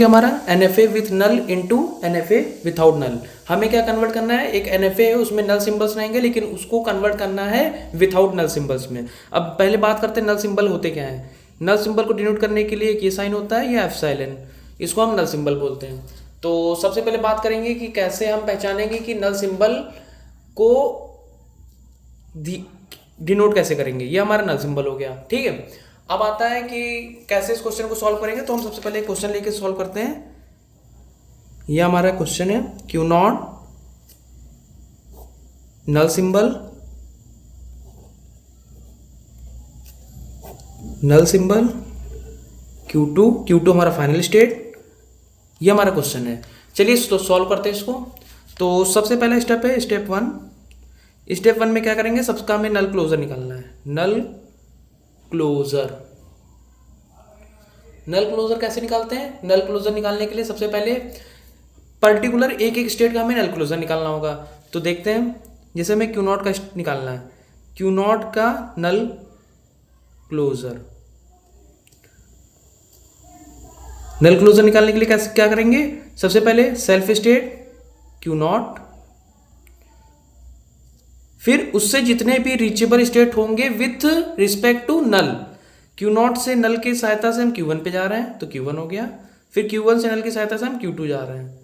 हमारा NFA with null into NFA without null. हमें क्या कन्वर्ट करना है, एक NFA है उसमें नल सिंबल्स रहेंगे लेकिन उसको कन्वर्ट करना है विथआउट नल सिंबल्स में। अब पहले बात करते हैं नल सिंबल होते क्या है। नल सिंबल को डिनोट करने के लिए एक ये साइन होता है या एप्सिलॉन, इसको हम नल सिंबल बोलते हैं। तो सबसे पहले बात करेंगे कि कैसे हम पहचानेंगे कि नल सिंबल को डिनोट कैसे करेंगे। ये हमारा नल सिंबल हो गया, ठीक है। अब आता है कि कैसे इस क्वेश्चन को सॉल्व करेंगे। तो हम सबसे पहले एक क्वेश्चन लेके सॉल्व करते हैं। ये हमारा क्वेश्चन है Q naught null symbol, null symbol Q2 हमारा फाइनल स्टेट। ये हमारा क्वेश्चन है। चलिए तो सॉल्व करते हैं इसको। तो सबसे पहला स्टेप है स्टेप वन। स्टेप वन में क्या करेंगे, सबका हमें नल क्लोजर निकालना है। नल क्लोजर, नल क्लोजर कैसे निकालते हैं। नल क्लोजर निकालने के लिए सबसे पहले पर्टिकुलर एक एक स्टेट का हमें नल क्लोजर निकालना होगा। तो देखते हैं, जैसे हमें क्यू नॉट का निकालना है, क्यू नॉट का नल क्लोजर। नल क्लोजर निकालने के लिए कैसे क्या करेंगे, सबसे पहले सेल्फ स्टेट क्यू नॉट, फिर उससे जितने भी रीचेबल स्टेट होंगे with respect to null. Q naught से नल की सहायता से हम Q1 पे जा रहे हैं तो Q1 हो गया, फिर Q1 से नल की सहायता से हम Q2 जा रहे हैं।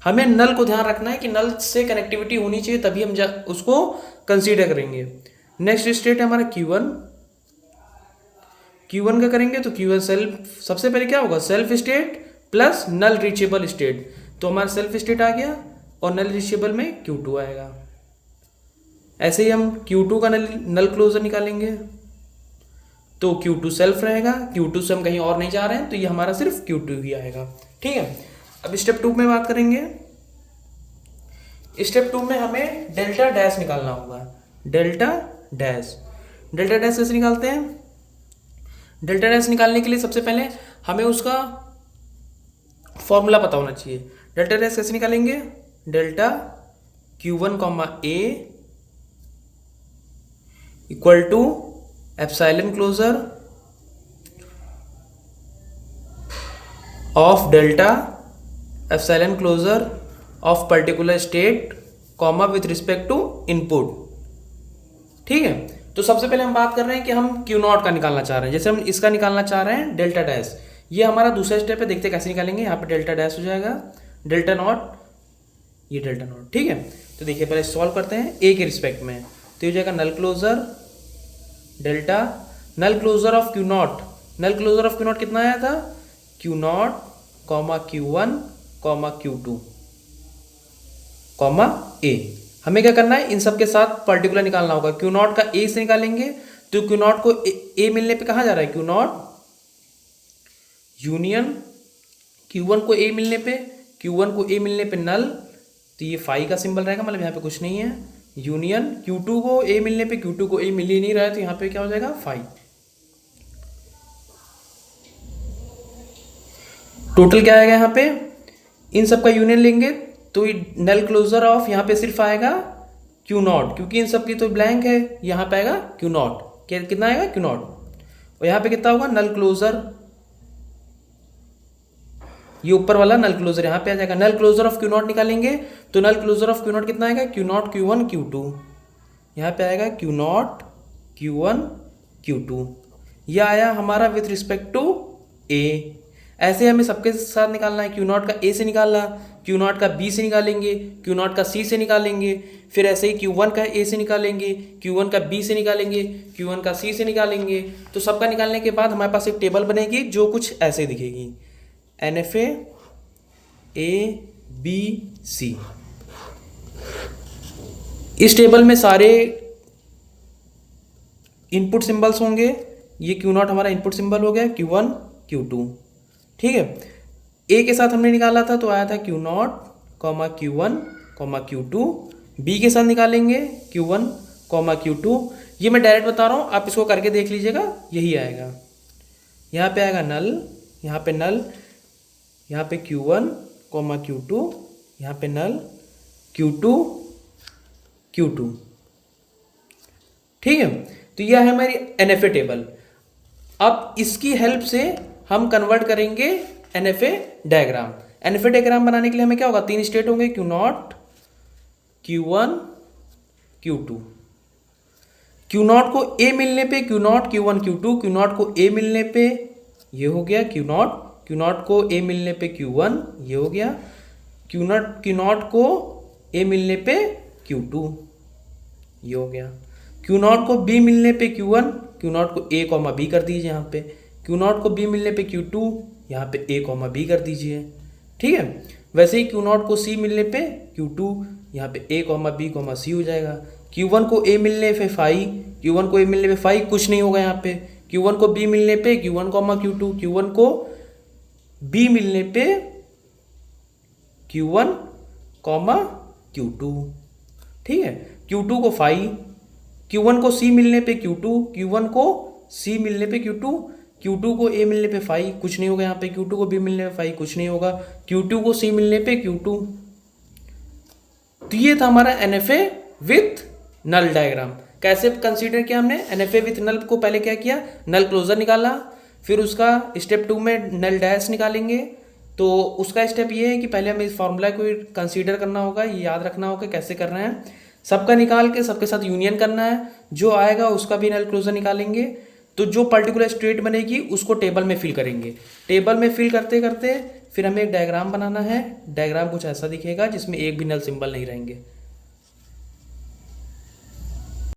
हमें नल को ध्यान रखना है कि नल से कनेक्टिविटी होनी चाहिए, तभी हम उसको कंसीडर करेंगे। नेक्स्ट स्टेट है हमारा Q1। Q1 का करेंगे तो Q1 सेल्फ, सबसे पहले क्या होगा, सेल्फ स्टेट प्लस नल रीचेबल स्टेट। तो हमारा सेल्फ स्टेट आ गया और नल रीचेबल में Q2 आएगा। ऐसे ही हम Q2 का नल क्लोजर निकालेंगे तो Q2 सेल्फ रहेगा, Q2 से हम कहीं और नहीं जा रहे हैं तो ये हमारा सिर्फ Q2 ही आएगा, ठीक है। अब स्टेप 2 में बात करेंगे। स्टेप 2 में हमें डेल्टा डैश निकालना होगा। डेल्टा डैश, डेल्टा डैश कैसे निकालते हैं। डेल्टा डैश निकालने के लिए सबसे पहले हमें उसका फॉर्मूला पता होना चाहिए। डेल्टा डैश कैसे निकालेंगे, delta Q1 A equal to epsilon closure of delta epsilon closure of particular state comma with respect to input, ठीक है। तो सबसे पहले हम बात कर रहे हैं कि हम Q नॉट का निकालना चाह रहे हैं। जैसे हम इसका निकालना चाह रहे हैं डेल्टा डैश, ये हमारा दूसरा स्टेप है। देखते हैं कैसे निकालेंगे। यहाँ पे डेल्टा डैश हो जाएगा, डेल्टा नॉट, ये डेल्टा नॉट, ठीक है। तो देखिए पहले सॉल्व करते हैं ए के रिस्पेक्ट में। तो ये हो जाएगा null closure delta, null closure of Q naught, null closure of Q naught कितना आया था, Q नॉट comma Q1 comma Q2 comma A। हमें क्या करना है, इन सब के साथ पर्टिकुलर निकालना होगा। Q नॉट का A से निकालेंगे तो Q नॉट को A मिलने पे कहाँ जा रहा है, Q नॉट यूनियन Q1 को A मिलने पे, Q1 को A मिलने पे नल, तो ये फाई का सिंबल रहेगा, मतलब यहाँ पे कुछ नहीं है। यूनियन Q2 को A मिलने पे, Q2 को A मिल ही नहीं रहा है तो यहाँ पे क्या हो जाएगा, फाई। टोटल क्या आएगा यहाँ पे, इन सब का यूनियन लेंगे तो नल क्लोजर ऑफ यहाँ पे सिर्फ आएगा Q नॉट, क्योंकि इन सब की तो ब्लैंक है। यहाँ पे आएगा Q नॉट, कितना आएगा Q नॉट, और यहाँ पे कितना होगा नल क्लोजर, ये ऊपर वाला नल क्लोजर यहाँ पे आ जाएगा। Null closure of Q not निकालेंगे तो नल क्लोजर ऑफ Q नॉट कितना आएगा, Q नॉट Q1 Q2, यहाँ पे आएगा Q नॉट Q1 Q2। यह आया हमारा विथ रिस्पेक्ट टू A। ऐसे हमें सबके साथ निकालना है। Q नॉट का A से निकालना, Q नॉट का B से निकालेंगे, Q नॉट का C से निकालेंगे, फिर ऐसे ही Q1 का A से निकालेंगे, Q1 का B से निकालेंगे, Q1 का C से निकालेंगे। तो सबका निकालने के बाद हमारे पास एक टेबल बनेगी जो कुछ ऐसे दिखेगी, NFA A B C। इस टेबल में सारे इनपुट सिंबल्स होंगे। ये Q नॉट हमारा इनपुट सिंबल हो गया, Q1 Q2, ठीक है। A के साथ हमने निकाला था तो आया था Q नॉट comma Q1 comma Q2। B के साथ निकालेंगे Q1 कॉमा Q2। ये मैं डायरेक्ट बता रहा हूँ, आप इसको करके देख लीजिएगा, यही आएगा। यहाँ पे आएगा नल, यहाँ पे नल, यहाँ पे Q1 कॉमा Q2, यहाँ पे नल Q2 Q2, ठीक है। तो यह है हमारी NFA टेबल। अब इसकी हेल्प से हम कन्वर्ट करेंगे NFA डायग्राम। NFA डायग्राम बनाने के लिए हमें क्या होगा, 3 स्टेट होंगे, Q0, Q1, Q2। Q0 को A मिलने पे Q0, Q1, Q2, Q0 को A मिलने पे ये हो गया Q0, Q0 को A मिलने पे Q1 ये हो गया, Q0 को A मिलने पे Q2 ये हो गया, Q0 को B मिलने पे Q1, Q0 को A, B कर दीजिए यहाँ पे, Q0 को B मिलने पे Q2, यहाँ पे A, B कर दीजिए। ठीक है, वैसे ही Q0 को C मिलने पे Q2, यहाँ पे A, B, C हो जाएगा। Q1 को A मिलने पे 5, Q1 को A मिलने पे 5 कुछ नहीं होगा यहाँ पे, Q1 को B मिलने पे Q1, Q2, Q1 को B मिलने पे Q1, Q2। ठीक है, Q2 को 5, Q1 को C मिलने पे Q2, Q1 को C मिलने पे Q2, Q2 को A मिलने पे 5 कुछ नहीं होगा यहाँ पे, Q2 को B मिलने पे 5 कुछ नहीं होगा, Q2 को C मिलने पे Q2। तो ये था हमारा NFA विथ नल डायग्राम। कैसे कंसीडर किया हमने, NFA विथ नल को पहले क्या किया, नल क्लोजर निकाला, फिर उसका स्टेप 2 में नल डैश निकालेंगे। तो उसका स्टेप ये है कि पहले हमें इस फॉर्मूला को कंसीडर करना होगा, ये याद रखना होगा कैसे करना है, सबका निकाल के सबके साथ यूनियन करना है, जो आएगा उसका भी नल क्लोजर निकालेंगे। तो जो पर्टिकुलर स्टेट बनेगी उसको टेबल में फिल करेंगे, टेबल में फिल करते करते फिर हमें एक डायग्राम बनाना है। डायग्राम कुछ ऐसा दिखेगा जिसमें एक भी नल सिंबल नहीं रहेंगे।